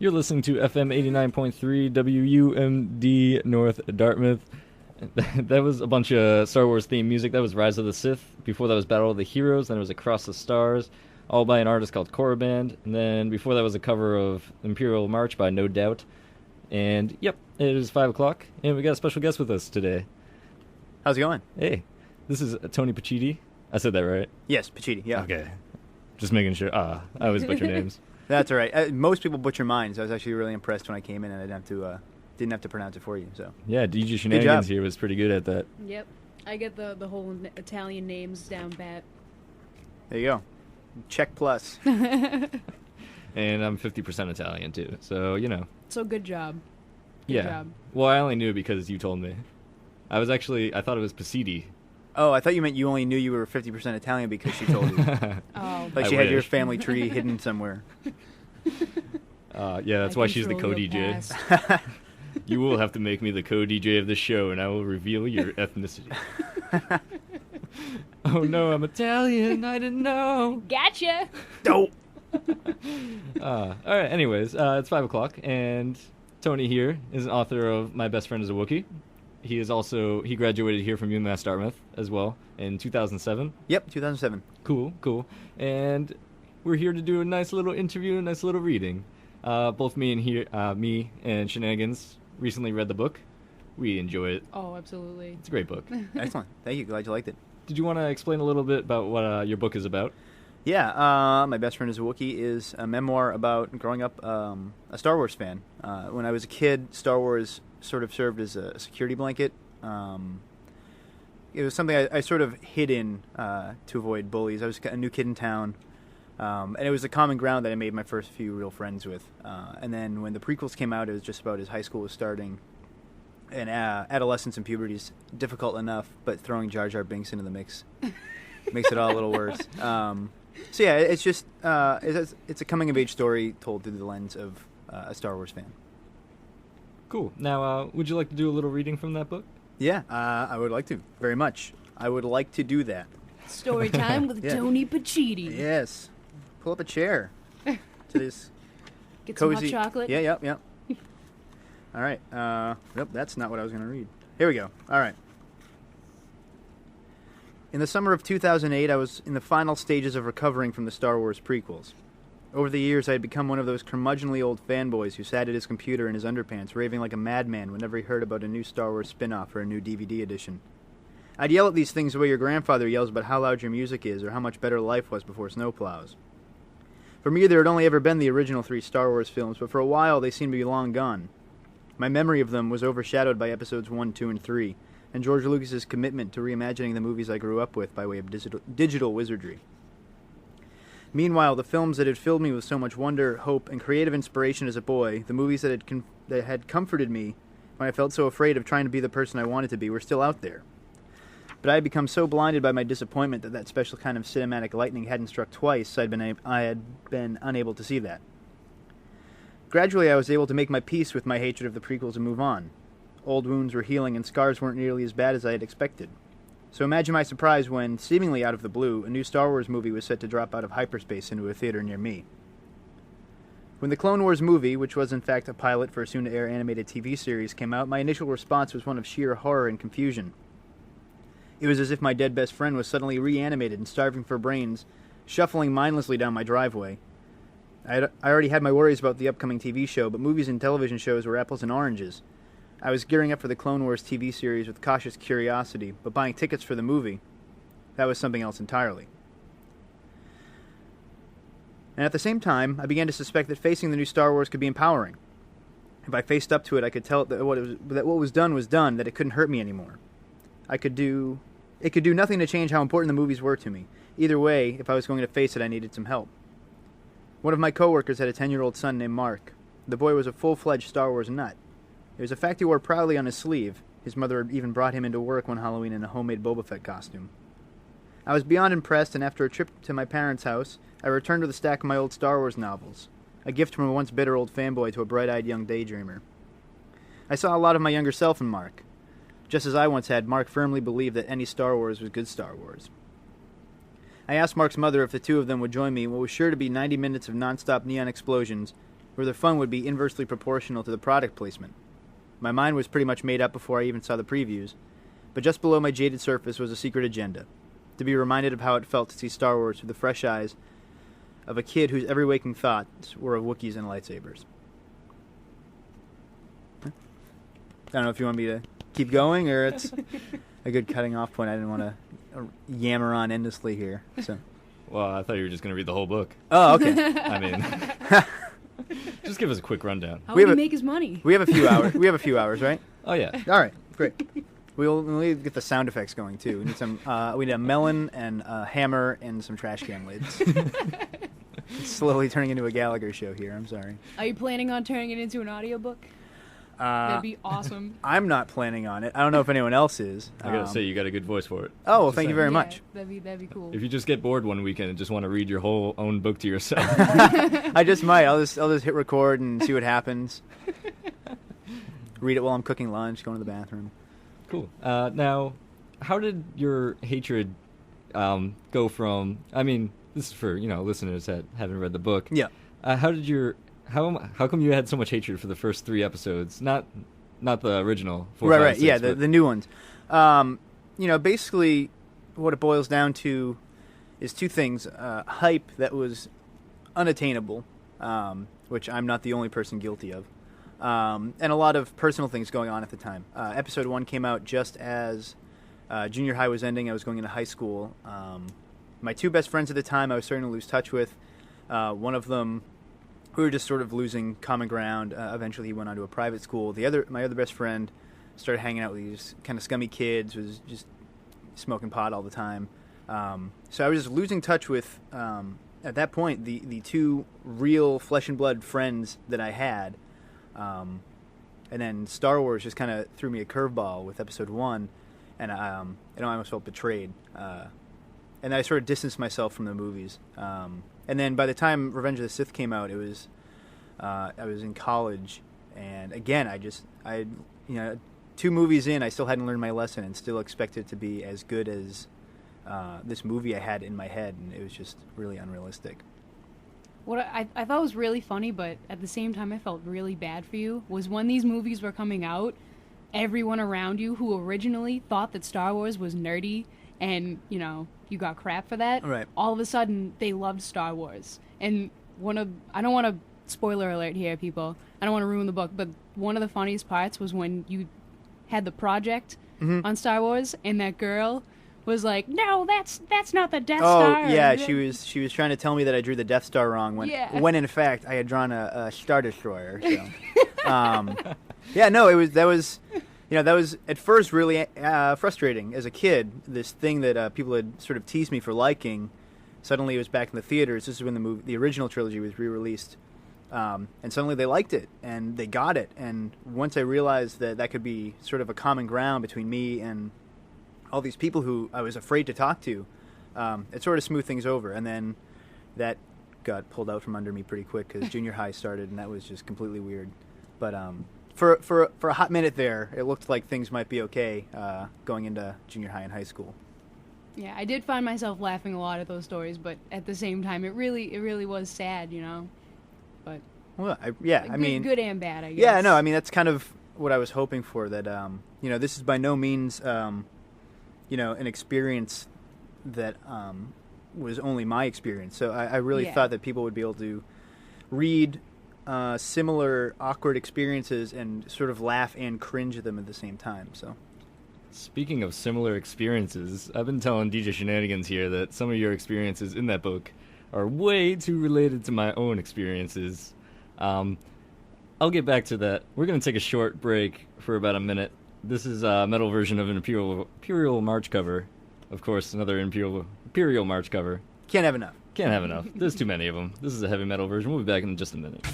You're listening to FM 89.3 WUMD North Dartmouth. That was a bunch of Star Wars themed music. That was Rise of the Sith. Before that was Battle of the Heroes. Then it was Across the Stars, all by an artist called Koraband. And then before that was a cover of Imperial March by No Doubt. And yep, it is 5 o'clock, and we got a special guest with us today. How's it going? Hey, this is Tony Pacitti. I said that right? Yes, Pacitti, yeah. Okay. Just making sure. I always butcher names. That's all right. Most people butcher mine, so I was actually really impressed when I came in and I didn't have to pronounce it for you. So yeah, DJ Shenanigans here was pretty good at that. Yep. I get the whole Italian names down pat. There you go. Check plus. And I'm 50% Italian, too. So, you know. So good job. Good yeah. job. Well, I only knew because you told me. I thought it was Pacitti. Oh, I thought you meant you only knew you were 50% Italian because she told you. Oh. Like she had your family tree hidden somewhere. Yeah, that's why she's the co-DJ. You will have to make me the co-DJ of the show, and I will reveal your ethnicity. Oh no, I'm Italian. I didn't know. Gotcha. No. All right. Anyways, it's 5 o'clock, and Tony here is an author of My Best Friend is a Wookiee. He graduated here from UMass Dartmouth as well in 2007. Yep, 2007. Cool. And we're here to do a nice little interview, a nice little reading. Both me and Shenanigans recently read the book. We enjoy it. Oh, absolutely. It's a great book. Excellent. Thank you. Glad you liked it. Did you want to explain a little bit about what your book is about? Yeah, My Best Friend is a Wookiee is a memoir about growing up a Star Wars fan. When I was a kid, Star Wars sort of served as a security blanket. It was something I sort of hid in to avoid bullies. I was a new kid in town, and it was the common ground that I made my first few real friends with. And then when the prequels came out, it was just about as high school was starting. And adolescence and puberty is difficult enough, but throwing Jar Jar Binks into the mix makes it all a little worse. So yeah, it's just it's a coming-of-age story told through the lens of a Star Wars fan. Cool. Now, would you like to do a little reading from that book? Yeah, I would like to, very much. I would like to do that. Story time with Tony Pacitti. Yes. Pull up a chair to this Get cozy... some hot chocolate. Yeah, yep. All right. Nope, that's not what I was going to read. Here we go. All right. In the summer of 2008, I was in the final stages of recovering from the Star Wars prequels. Over the years, I had become one of those curmudgeonly old fanboys who sat at his computer in his underpants, raving like a madman whenever he heard about a new Star Wars spin-off or a new DVD edition. I'd yell at these things the way your grandfather yells about how loud your music is or how much better life was before snowplows. For me, there had only ever been the original 3 Star Wars films, but for a while they seemed to be long gone. My memory of them was overshadowed by episodes 1, 2, and 3, and George Lucas's commitment to reimagining the movies I grew up with by way of digital wizardry. Meanwhile, the films that had filled me with so much wonder, hope, and creative inspiration as a boy, the movies that had comforted me when I felt so afraid of trying to be the person I wanted to be, were still out there. But I had become so blinded by my disappointment that special kind of cinematic lightning hadn't struck twice, I had been unable to see that. Gradually, I was able to make my peace with my hatred of the prequels and move on. Old wounds were healing, and scars weren't nearly as bad as I had expected. So imagine my surprise when, seemingly out of the blue, a new Star Wars movie was set to drop out of hyperspace into a theater near me. When the Clone Wars movie, which was in fact a pilot for a soon-to-air animated TV series, came out, my initial response was one of sheer horror and confusion. It was as if my dead best friend was suddenly reanimated and starving for brains, shuffling mindlessly down my driveway. I already had my worries about the upcoming TV show, but movies and television shows were apples and oranges. I was gearing up for the Clone Wars TV series with cautious curiosity, but buying tickets for the movie, that was something else entirely. And at the same time, I began to suspect that facing the new Star Wars could be empowering. If I faced up to it, I could tell that what was done, that it couldn't hurt me anymore. It could do nothing to change how important the movies were to me. Either way, if I was going to face it, I needed some help. One of my coworkers had a 10-year-old son named Mark. The boy was a full-fledged Star Wars nut. It was a fact he wore proudly on his sleeve. His mother even brought him into work one Halloween in a homemade Boba Fett costume. I was beyond impressed, and after a trip to my parents' house, I returned with a stack of my old Star Wars novels, a gift from a once bitter old fanboy to a bright-eyed young daydreamer. I saw a lot of my younger self in Mark. Just as I once had, Mark firmly believed that any Star Wars was good Star Wars. I asked Mark's mother if the two of them would join me in what was sure to be 90 minutes of non-stop neon explosions, where the fun would be inversely proportional to the product placement. My mind was pretty much made up before I even saw the previews, but just below my jaded surface was a secret agenda. To be reminded of how it felt to see Star Wars through the fresh eyes of a kid whose every waking thoughts were of Wookiees and lightsabers. I don't know if you want me to keep going, or it's a good cutting off point. I didn't want to yammer on endlessly here. So. Well, I thought you were just going to read the whole book. Oh, okay. I mean, just give us a quick rundown. How would he make his money? We have a few hours. We have a few hours, right? Oh, yeah. All right, great. We'll need to get the sound effects going too. We need some. We need a melon and a hammer and some trash can lids. It's slowly turning into a Gallagher show here. I'm sorry. Are you planning on turning it into an audiobook? That'd be awesome. I'm not planning on it. I don't know if anyone else is. I gotta say, you got a good voice for it. Oh, well, thank you very much. That'd be cool. If you just get bored one weekend and just want to read your whole own book to yourself, I just might. I'll just hit record and see what happens. Read it while I'm cooking lunch, going to the bathroom. Cool. Now, how did your hatred go from? I mean, this is for listeners that haven't read the book. Yeah. How come you had so much hatred for the first 3 episodes? Not the original. 4, Right, 5, right. 6, Yeah, but the new ones. Basically, what it boils down to is 2 things: hype that was unattainable, which I'm not the only person guilty of, and a lot of personal things going on at the time. Episode 1 came out just as junior high was ending. I was going into high school. My 2 best friends at the time, I was starting to lose touch with. One of them, we were just sort of losing common ground. Eventually, he went on to a private school. My other best friend started hanging out with these kind of scummy kids, was just smoking pot all the time. So I was just losing touch with, at that point, the 2 real flesh and blood friends that I had. And then Star Wars just kind of threw me a curveball with Episode 1, and I almost felt betrayed. And I sort of distanced myself from the movies. And then by the time Revenge of the Sith came out, I was in college, and again, I 2 movies in, I still hadn't learned my lesson, and still expected it to be as good as this movie I had in my head, and it was just really unrealistic. What I thought was really funny, but at the same time I felt really bad for you, was when these movies were coming out, everyone around you who originally thought that Star Wars was nerdy and, you got crap for that, right, all of a sudden they loved Star Wars. And I don't want to, spoiler alert here, people, I don't want to ruin the book, but one of the funniest parts was when you had the project on Star Wars, and that girl was like, "No, that's not the Death Star." Oh, yeah, she was trying to tell me that I drew the Death Star wrong when in fact I had drawn a Star Destroyer. So, that was at first really frustrating as a kid. This thing that people had sort of teased me for liking, suddenly it was back in the theaters. This is when the original trilogy was re-released, and suddenly they liked it and they got it. And once I realized that could be sort of a common ground between me and all these people who I was afraid to talk to, it sort of smoothed things over. And then that got pulled out from under me pretty quick because junior high started, and that was just completely weird. But for a hot minute there, it looked like things might be okay going into junior high and high school. Yeah, I did find myself laughing a lot at those stories, but at the same time, it really was sad, But well, I mean, good and bad, I guess. Yeah, no, I mean that's kind of what I was hoping for. That this is by no means an experience that was only my experience. So I really thought that people would be able to read similar awkward experiences and sort of laugh and cringe at them at the same time. So, speaking of similar experiences, I've been telling DJ Shenanigans here that some of your experiences in that book are way too related to my own experiences. I'll get back to that. We're going to take a short break for about a minute. This is a metal version of an Imperial March cover. Of course, another Imperial March cover. Can't have enough. Can't have enough. There's too many of them. This is a heavy metal version. We'll be back in just a minute.